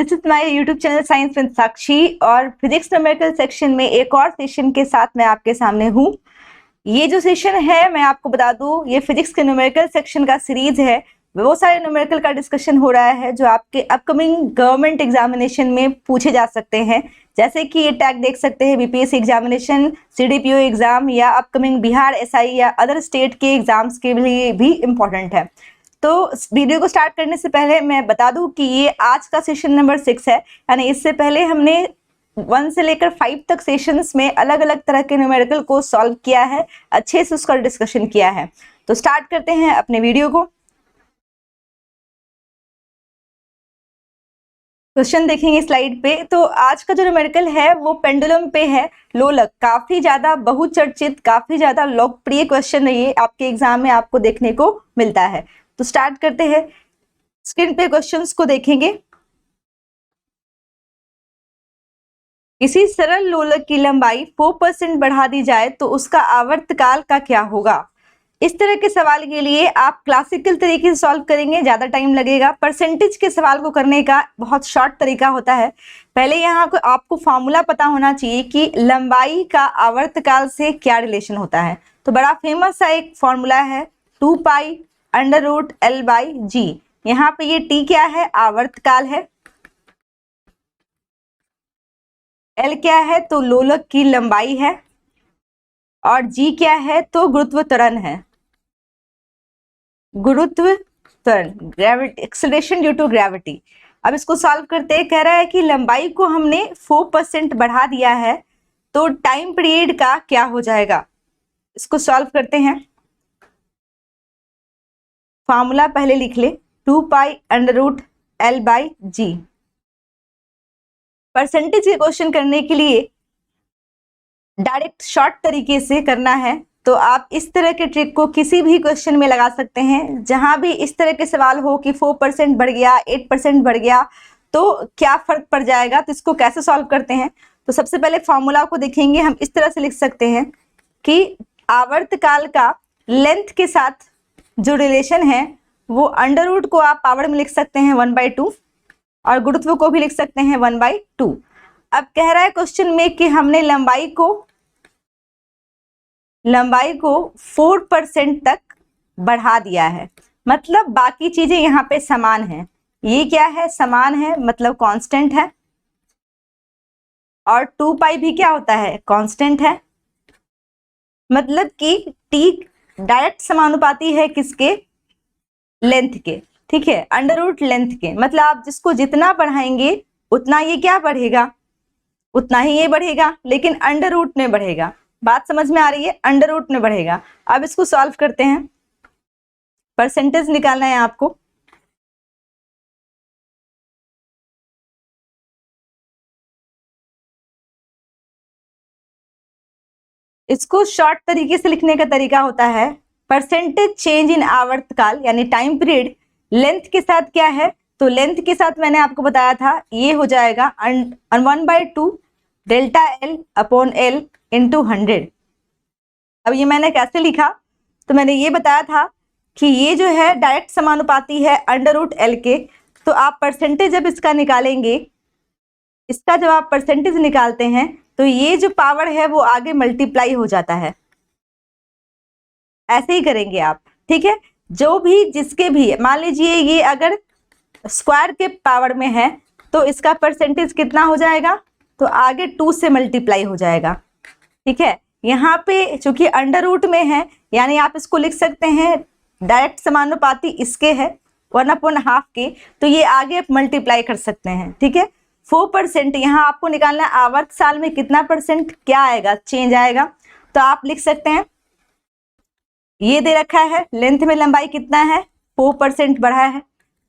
This is my YouTube channel science with Sakshi और physics numerical section में एक और सेशन के साथ मैं आपके सामने हूँ। ये जो सेशन है मैं आपको बता दूं, ये फिजिक्स के न्यूमेरिकल सेक्शन का सीरीज है। वो सारे न्यूमेरिकल का डिस्कशन हो रहा है जो आपके अपकमिंग गवर्नमेंट एग्जामिनेशन में पूछे जा सकते हैं। जैसे कि ये टैग देख सकते हैं बीपीएससी एग्जामिनेशन, सीडीपीओ एग्जाम या अपकमिंग बिहार एसआई या अदर स्टेट के एग्जाम्स के लिए भी इम्पोर्टेंट है। तो वीडियो को स्टार्ट करने से पहले मैं बता दूं कि ये आज का सेशन नंबर 6 है, यानी इससे पहले हमने 1 से लेकर 5 तक सेशंस में अलग अलग तरह के न्यूमेरिकल को सॉल्व किया है, अच्छे से उसका डिस्कशन किया है। तो स्टार्ट करते हैं अपने वीडियो को। क्वेश्चन देखेंगे स्लाइड पे। तो आज का जो न्यूमेरिकल है वो पेंडुलम पे है, लोलक। काफी ज्यादा बहुचर्चित, काफी ज्यादा लोकप्रिय क्वेश्चन है, ये आपके एग्जाम में आपको देखने को मिलता है। तो स्टार्ट करते हैं। स्क्रीन पे क्वेश्चंस को देखेंगे। किसी सरल लोलक की लंबाई 4% बढ़ा दी जाए तो उसका आवर्तकाल का क्या होगा? इस तरह के सवाल के लिए आप क्लासिकल तरीके से सॉल्व करेंगे, ज्यादा टाइम लगेगा। परसेंटेज के सवाल को करने का बहुत शॉर्ट तरीका होता है। पहले यहाँ को आपको फॉर्मूला पता होना चाहिए कि लंबाई का आवर्तकाल से क्या रिलेशन होता है। तो बड़ा फेमस सा एक फॉर्मूला है 2π√L/g। यहाँ पे ये t क्या है? आवर्तकाल है। L क्या है? तो लोलक की लंबाई है। और g क्या है? तो गुरुत्व त्वरण है। गुरुत्व त्वरण, gravity, acceleration due to gravity. अब इसको सॉल्व करते हैं। कह रहा है कि लंबाई को हमने 4% बढ़ा दिया है तो टाइम पीरियड का क्या हो जाएगा? इसको सॉल्व करते हैं। फॉर्मूला पहले लिख ले, 2π√L/g। परसेंटेज के क्वेश्चन करने के लिए डायरेक्ट शॉर्ट तरीके से करना है तो आप इस तरह के ट्रिक को किसी भी क्वेश्चन में लगा सकते हैं। जहां भी इस तरह के सवाल हो कि 4% बढ़ गया, 8% बढ़ गया तो क्या फर्क पड़ जाएगा, तो इसको कैसे सॉल्व करते हैं। तो सबसे पहले फॉर्मूला को देखेंगे। हम इस तरह से लिख सकते हैं कि आवर्तकाल का लेंथ के साथ जो रिलेशन है वो अंडर रूट को आप पावर में लिख सकते हैं 1/2 और गुरुत्व को भी लिख सकते हैं 1/2। अब कह रहा है क्वेश्चन में कि हमने लंबाई को 4% तक बढ़ा दिया है, मतलब बाकी चीजें यहाँ पे समान है। ये क्या है? समान है, मतलब कांस्टेंट है। और 2π भी क्या होता है? कांस्टेंट है। मतलब कि t डायरेक्ट समानुपाती है किसके? लेंथ के। ठीक है, अंडर रूट लेंथ के। मतलब आप जिसको जितना बढ़ाएंगे उतना ये क्या बढ़ेगा? उतना ही ये बढ़ेगा, लेकिन अंडर रूट में बढ़ेगा। बात समझ में आ रही है? अंडर रूट में बढ़ेगा। अब इसको सॉल्व करते हैं। परसेंटेज निकालना है आपको। इसको शॉर्ट तरीके से लिखने का तरीका होता है परसेंटेज चेंज इन आवर्तकाल, यानी टाइम पीरियड लेंथ के साथ क्या है? तो लेंथ के साथ मैंने आपको बताया था ये हो जाएगा 1/2 ΔL/L × 100। अब ये मैंने कैसे लिखा? तो मैंने ये बताया था कि ये जो है डायरेक्ट समानुपाती है अंडर रूट L के। तो आप परसेंटेज जब इसका निकालेंगे, इसका जब आप परसेंटेज निकालते हैं तो ये जो पावर है वो आगे मल्टीप्लाई हो जाता है। ऐसे ही करेंगे आप। ठीक है, जो भी जिसके भी, मान लीजिए ये अगर स्क्वायर के पावर में है तो इसका परसेंटेज कितना हो जाएगा? तो आगे 2 से मल्टीप्लाई हो जाएगा। ठीक है, यहाँ पे चूंकि अंडर रूट में है यानी आप इसको लिख सकते हैं डायरेक्ट समानुपाती इसके है 1/2 के, तो ये आगे मल्टीप्लाई कर सकते हैं। ठीक है, 4% यहाँ आपको निकालना है आवर्त साल में कितना परसेंट क्या आएगा, चेंज आएगा। तो आप लिख सकते हैं ये दे रखा है लेंथ में लंबाई कितना है, 4% बढ़ा है।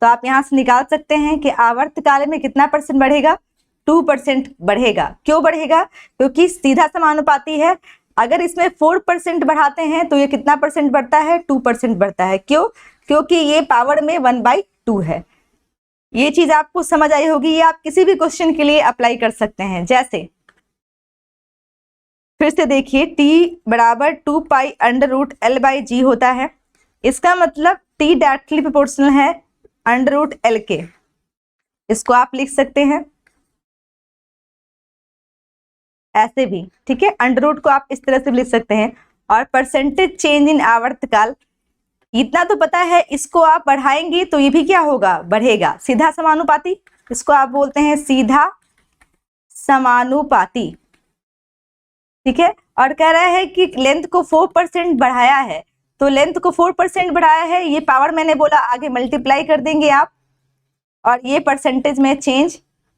तो आप यहाँ से निकाल सकते हैं कि आवर्तकाल में कितना परसेंट बढ़ेगा? 2% बढ़ेगा। क्यों बढ़ेगा? क्योंकि सीधा समानुपाती है। अगर इसमें 4% बढ़ाते हैं तो ये कितना परसेंट बढ़ता है? 2% बढ़ता है। क्यों? क्योंकि ये पावर में 1/2 है। ये चीज आपको समझ आई होगी। ये आप किसी भी क्वेश्चन के लिए अप्लाई कर सकते हैं। जैसे फिर से देखिए, t बराबर 2π√L/g होता है। इसका मतलब t डायरेक्टली प्रोपोर्शनल है अंडर रूट L के। इसको आप लिख सकते हैं ऐसे भी, ठीक है। अंडर रूट को आप इस तरह से भी लिख सकते हैं। और परसेंटेज चेंज इन आवर्तकाल, इतना तो पता है, इसको आप बढ़ाएंगे तो ये भी क्या होगा, बढ़ेगा। सीधा समानुपाती, इसको आप बोलते हैं सीधा समानुपाती, ठीक है। और कह रहा है कि लेंथ को 4% बढ़ाया है, तो लेंथ को 4% बढ़ाया है, ये पावर मैंने बोला आगे मल्टीप्लाई कर देंगे आप। और ये परसेंटेज में चेंज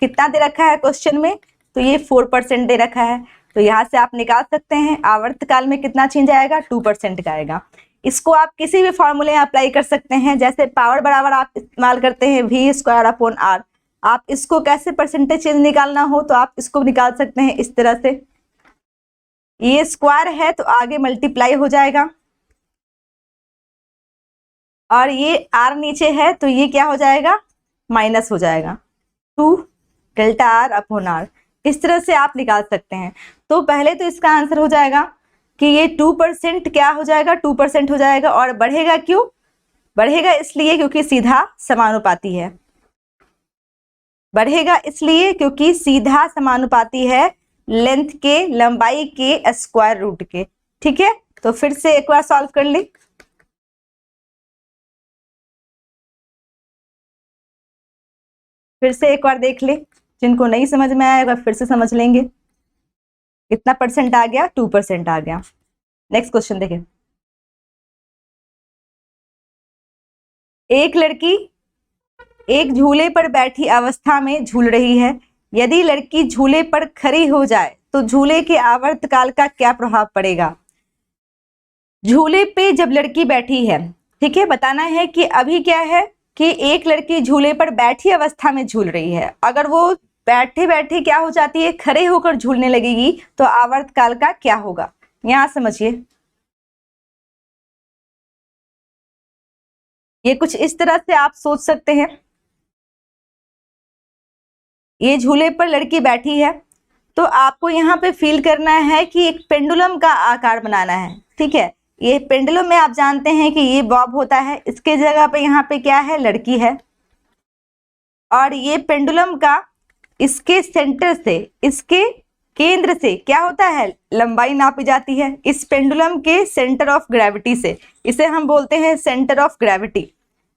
कितना दे रखा है क्वेश्चन में, तो ये 4% दे रखा है। तो यहाँ से आप निकाल सकते हैं आवर्तकाल में कितना चेंज आएगा, 2% का आएगा। इसको आप किसी भी फॉर्मूले में अप्लाई कर सकते हैं, जैसे पावर बराबर आप इस्तेमाल करते हैं v²/r। आप इसको कैसे परसेंटेज चेंज निकालना हो तो आप इसको निकाल सकते हैं इस तरह से, ये स्क्वायर है तो आगे मल्टीप्लाई हो जाएगा, और ये r नीचे है तो ये क्या हो जाएगा, माइनस हो जाएगा, 2Δr/r। इस तरह से आप निकाल सकते हैं। तो पहले तो इसका आंसर हो जाएगा कि ये 2% क्या हो जाएगा, 2% हो जाएगा। और बढ़ेगा क्यों, बढ़ेगा इसलिए क्योंकि सीधा समानुपाती है, बढ़ेगा इसलिए क्योंकि सीधा समानुपाती है लेंथ के, लंबाई के स्क्वायर रूट के, ठीक है। तो फिर से एक बार सॉल्व कर ले, फिर से एक बार देख ले, जिनको नहीं समझ में आया एक बार फिर से समझ लेंगे। कितना परसेंट आ गया, 2% आ गया। नेक्स्ट क्वेश्चन देखें। एक लड़की एक झूले पर बैठी अवस्था में झूल रही है। यदि लड़की झूले पर खड़ी हो जाए तो झूले के आवर्तकाल का क्या प्रभाव पड़ेगा। झूले पे जब लड़की बैठी है, ठीक है, बताना है कि अभी क्या है कि एक लड़की झूले पर बैठी अवस्था में झूल रही है। अगर वो बैठे बैठे क्या हो जाती है, खड़े होकर झूलने लगेगी तो आवर्तकाल का क्या होगा। यहां समझिए, ये कुछ इस तरह से आप सोच सकते हैं। ये झूले पर लड़की बैठी है, तो आपको यहाँ पे फील करना है कि एक पेंडुलम का आकार बनाना है, ठीक है। ये पेंडुलम में आप जानते हैं कि ये बॉब होता है, इसके जगह पे यहाँ पे क्या है, लड़की है। और ये पेंडुलम का इसके सेंटर से, इसके केंद्र से क्या होता है, लंबाई नापी जाती है इस पेंडुलम के सेंटर ऑफ ग्रेविटी से। इसे हम बोलते हैं सेंटर ऑफ ग्रेविटी,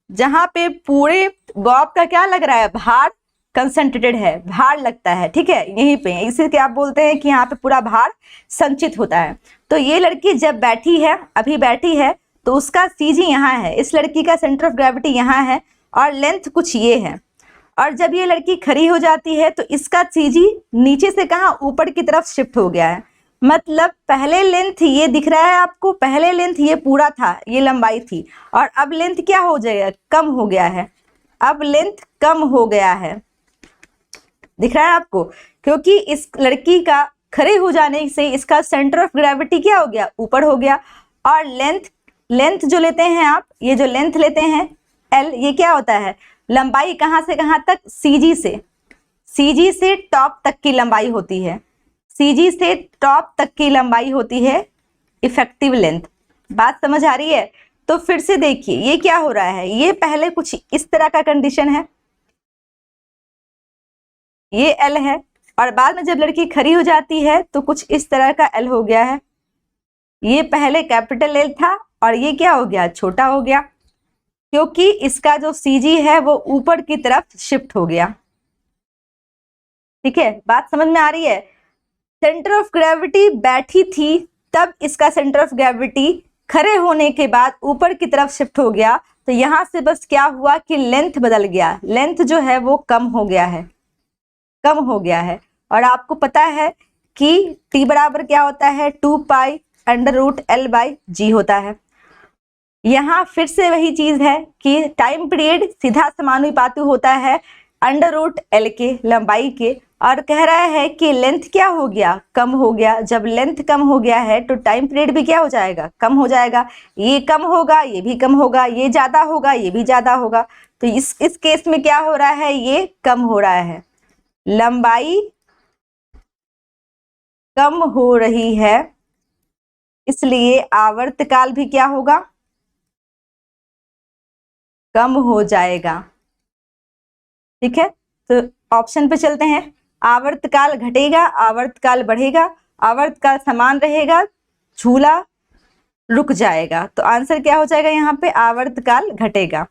जहां पे पूरे बॉब का क्या लग रहा है, भार कंसंट्रेटेड है, भार लगता है, ठीक है, यहीं पे। इसे क्या आप बोलते हैं कि यहाँ पे पूरा भार संचित होता है। तो ये लड़की जब बैठी है, अभी बैठी है, तो उसका सीजी यहाँ है, इस लड़की का सेंटर ऑफ ग्रेविटी यहाँ है, और लेंथ कुछ ये है। और जब ये लड़की खड़ी हो जाती है तो इसका सीजी नीचे से कहाँ, ऊपर की तरफ शिफ्ट हो गया है। मतलब पहले लेंथ ये दिख रहा है आपको, पहले लेंथ ये पूरा था, ये लंबाई थी, और अब लेंथ क्या हो जाएगा, कम हो गया है। अब लेंथ कम हो गया है, दिख रहा है आपको, क्योंकि इस लड़की का खड़े हो जाने से इसका सेंटर ऑफ ग्रेविटी क्या हो गया, ऊपर हो गया। और लेंथ जो लेते हैं आप, ये जो लेंथ लेते हैं एल, ये क्या होता है, लंबाई कहाँ से कहाँ तक, सीजी से टॉप तक की लंबाई होती है, सीजी से टॉप तक की लंबाई होती है इफेक्टिव लेंथ। बात समझ आ रही है। तो फिर से देखिए ये क्या हो रहा है, ये पहले कुछ इस तरह का कंडीशन है, ये एल है, और बाद में जब लड़की खड़ी हो जाती है तो कुछ इस तरह का एल हो गया है। ये पहले कैपिटल एल था और ये क्या हो गया, छोटा हो गया, क्योंकि इसका जो सीजी है वो ऊपर की तरफ शिफ्ट हो गया। ठीक है, बात समझ में आ रही है। सेंटर ऑफ ग्रेविटी बैठी थी, तब इसका सेंटर ऑफ ग्रेविटी खड़े होने के बाद ऊपर की तरफ शिफ्ट हो गया। तो यहां से बस क्या हुआ कि लेंथ बदल गया, लेंथ जो है वो कम हो गया है, कम हो गया है। और आपको पता है कि t बराबर क्या होता है, 2π√L/g होता है। यहाँ फिर से वही चीज है कि टाइम पीरियड सीधा समानुपाती होता है √L के, लंबाई के। और कह रहा है कि लेंथ क्या हो गया, कम हो गया। जब लेंथ कम हो गया है तो टाइम पीरियड भी क्या हो जाएगा, कम हो जाएगा। ये कम होगा, ये भी कम होगा, ये ज्यादा होगा, ये भी ज्यादा होगा। तो इस केस में क्या हो रहा है, ये कम हो रहा है, लंबाई कम हो रही है, इसलिए आवर्तकाल भी क्या होगा, कम हो जाएगा। ठीक है, तो ऑप्शन पे चलते हैं। आवर्तकाल घटेगा, आवर्तकाल बढ़ेगा, आवर्तकाल समान रहेगा, झूला रुक जाएगा। तो आंसर क्या हो जाएगा यहाँ पे? आवर्तकाल घटेगा।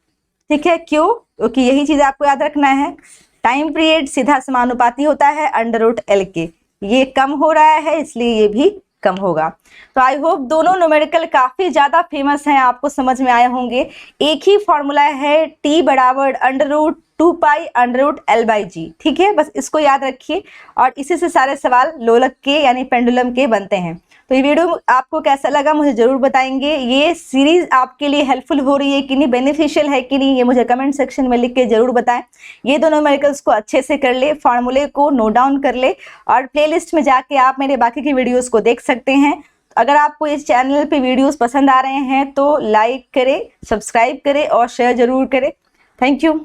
ठीक है, क्यों? क्योंकि यही चीज आपको याद रखना है। टाइम पीरियड सीधा समानुपाती होता है √L के, ये कम हो रहा है इसलिए ये भी कम होगा। तो आई होप दोनों न्यूमेरिकल काफी ज्यादा फेमस हैं, आपको समझ में आए होंगे। एक ही फॉर्मूला है T बराबर √2π√L/G। ठीक है, बस इसको याद रखिए और इसी से सारे सवाल लोलक के यानी पेंडुलम के बनते हैं। तो ये वीडियो आपको कैसा लगा मुझे जरूर बताएंगे। ये सीरीज आपके लिए हेल्पफुल हो रही है कि नहीं, बेनिफिशियल है कि नहीं, ये मुझे कमेंट सेक्शन में लिख के जरूर बताएं। ये दोनों न्यूमेरिकल्स को अच्छे से कर ले, फॉर्मूले को नोट डाउन कर ले और प्लेलिस्ट में जाके आप मेरे बाकी की वीडियोस को देख सकते हैं। अगर आपको इस चैनल पे वीडियोस पसंद आ रहे हैं तो लाइक करें, सब्सक्राइब करें और शेयर जरूर करें। Thank you.